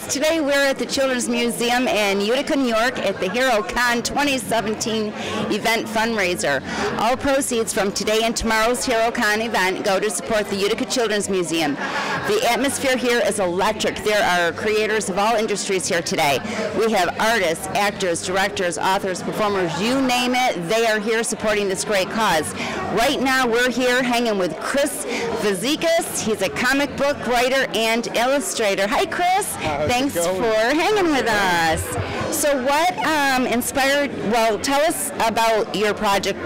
Today we're at the Children's Museum in Utica, New York at the HeroCon 2017 event fundraiser. All proceeds from today and tomorrow's HeroCon event go to support the Utica Children's Museum. The atmosphere here is electric. There are creators of all industries here today. We have artists, actors, directors, authors, performers, you name it, they are here supporting this great cause. Right now we're here hanging with Kris Fazekas. He's a comic book writer and illustrator. Hi Kris. Thanks for hanging with us. So what inspired, well, tell us about your project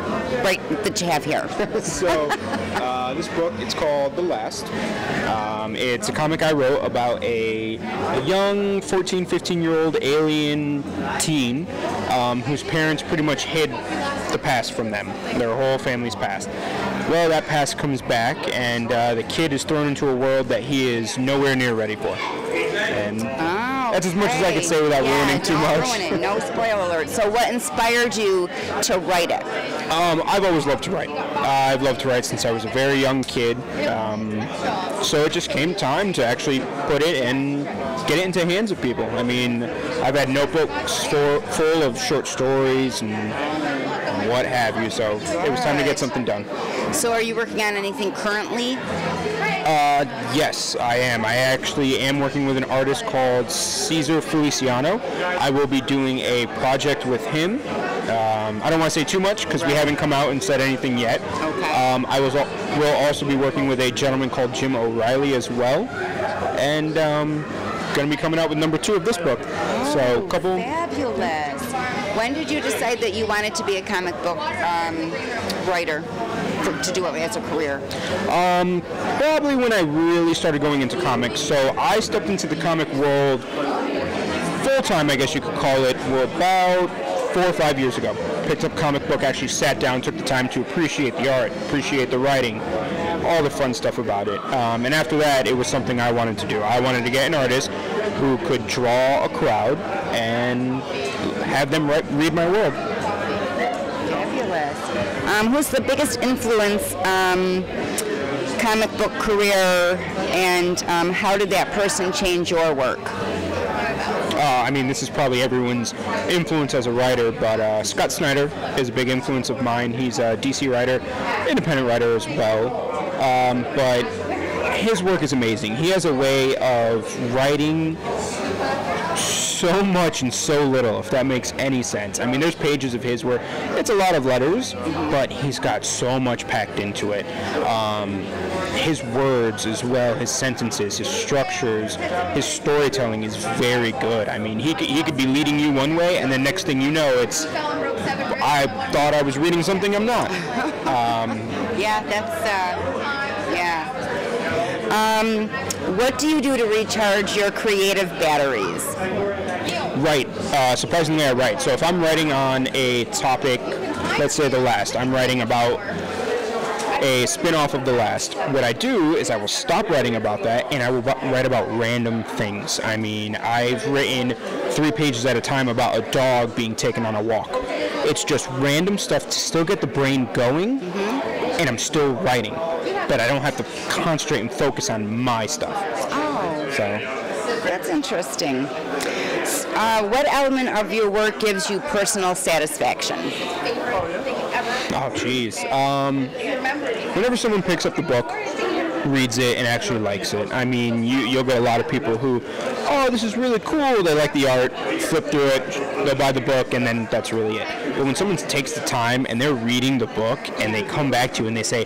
that you have here. So this book, it's called The Last. It's a comic I wrote about a young 14, 15-year-old alien teen whose parents pretty much hid the past from them, their whole family's past. Well, that past comes back, and the kid is thrown into a world that he is nowhere near ready for. And that's as much as I could say without ruining too much. Ruin it. No spoiler alert. So what inspired you to write it? I've always loved to write. I've loved to write since I was a very young kid. So it just came time to actually put it and get it into the hands of people. I mean, I've had notebooks full of short stories and what have you, so it was time to get something done. So are you working on anything currently? Yes, I am. I actually am working with an artist called Cesar Feliciano. I will be doing a project with him. I don't want to say too much because we haven't come out and said anything yet. Okay. I will also be working with a gentleman called Jim O'Reilly as well, and going to be coming out with number 2 of this book. Oh, so, couple. Fabulous. When did you decide that you wanted to be a comic book writer? To do it as a career? Probably when I really started going into comics. So I stepped into the comic world full-time, I guess you could call it, about 4 or 5 years ago. Picked up a comic book, actually sat down, took the time to appreciate the art, appreciate the writing, all the fun stuff about it. And after that, it was something I wanted to do. I wanted to get an artist who could draw a crowd and have them read my world. Who's the biggest influence comic book career, and how did that person change your work? I mean, this is probably everyone's influence as a writer, but Scott Snyder is a big influence of mine. He's a DC writer, independent writer as well, but his work is amazing. He has a way of writing so much and so little, if that makes any sense. I mean, there's pages of his where it's a lot of letters, but he's got so much packed into it. His words as well, his sentences, his structures, his storytelling is very good. I mean, he could be leading you one way, and then next thing you know, it's, I thought I was reading something I'm not. Yeah, that's, yeah. What do you do to recharge your creative batteries? Write. Surprisingly, I write. So if I'm writing on a topic, let's say The Last, I'm writing about a spin-off of The Last. What I do is I will stop writing about that and I will write about random things. I mean, I've written 3 pages at a time about a dog being taken on a walk. It's just random stuff to still get the brain going, and I'm still writing, but I don't have to concentrate and focus on my stuff. Oh, so that's interesting. What element of your work gives you personal satisfaction? Oh, geez. Whenever someone picks up the book, reads it, and actually likes it. I mean, you'll get a lot of people who, oh, this is really cool, they like the art, flip through it, they'll buy the book, and then that's really it. But when someone takes the time and they're reading the book and they come back to you and they say,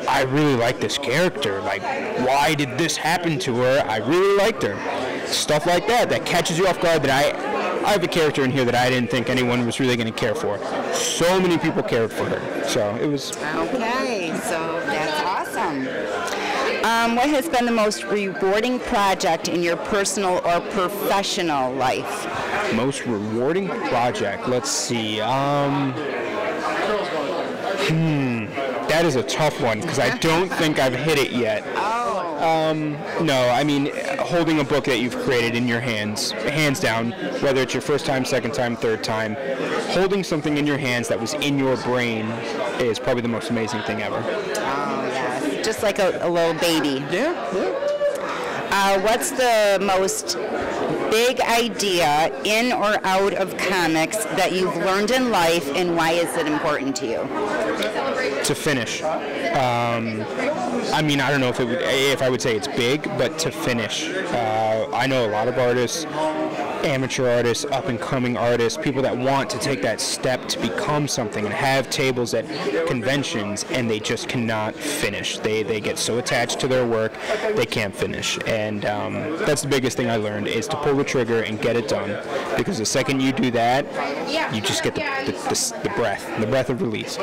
I really like this character, like, why did this happen to her? I really liked her. Stuff like that, that catches you off guard, that I have a character in here that I didn't think anyone was really going to care for. So many people cared for her. So it was... Okay, so that's awesome. What has been the most rewarding project in your personal or professional life? Most rewarding project? Let's see. That is a tough one because I don't think I've hit it yet. No, I mean, holding a book that you've created in your hands down, whether it's your first time, second time, third time, holding something in your hands that was in your brain is probably the most amazing thing ever. Oh, yes. Just like a little baby. Yeah. What's the most big idea in or out of comics that you've learned in life, and why is it important to you? To finish. I mean, I don't know if I would say it's big, but to finish. I know a lot of artists, amateur artists, up-and-coming artists, people that want to take that step to become something and have tables at conventions, and they just cannot finish. They get so attached to their work, they can't finish. And that's the biggest thing I learned, is to pull the trigger and get it done. Because the second you do that, you just get the breath of relief.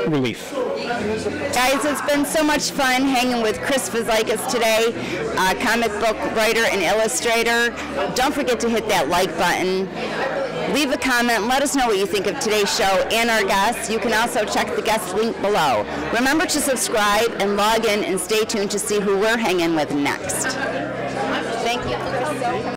Guys, it's been so much fun hanging with Kris Fazekas today, comic book writer and illustrator. Don't forget to hit that like button. Leave a comment. Let us know what you think of today's show and our guests. You can also check the guest link below. Remember to subscribe and log in and stay tuned to see who we're hanging with next. Thank you.